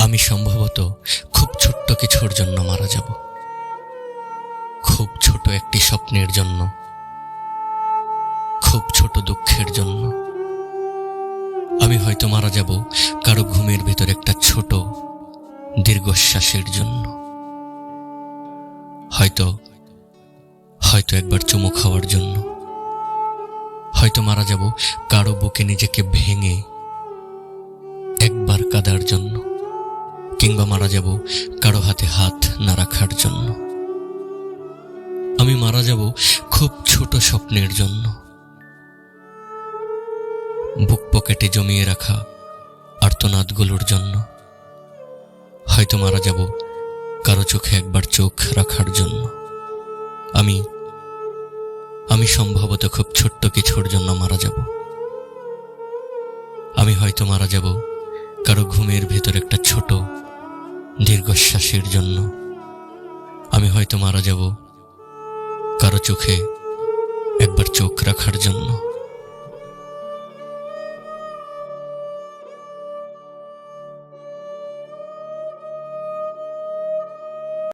আমি সম্ভবত খুব ছোট্ট কিছুর জন্য মারা যাব, খুব ছোট একটি স্বপ্নের জন্য, খুব ছোট দুঃখের জন্য। আমি হয়তো মারা যাব কারো ঘুমের ভেতর একটা ছোট দীর্ঘশ্বাসের জন্য। হয়তো হয়তো একবার চুমু খাওয়ার জন্য। হয়তো মারা যাব কারো বুকে নিজেকে ভেঙে একবার কাঁদার জন্য, কিংবা মারা যাব কারো হাতে হাত না রাখার জন্য। আমি মারা যাব খুব ছোট স্বপ্নের জন্য, বুক পকেটে জমিয়ে রাখা আর্তনাদগুলোর জন্য। হয়তো মারা যাব কারো চোখে একবার চোখ রাখার জন্য। আমি সম্ভবত খুব ছোট্ট কিছুর জন্য মারা যাব। আমি হয়তো মারা যাব কারো ঘুমের ভেতর একটা ছোট দীর্ঘশ্বাসের জন্য। আমি হয়তো মারা যাব কারো চোখে একবার চোখ রাখার জন্য।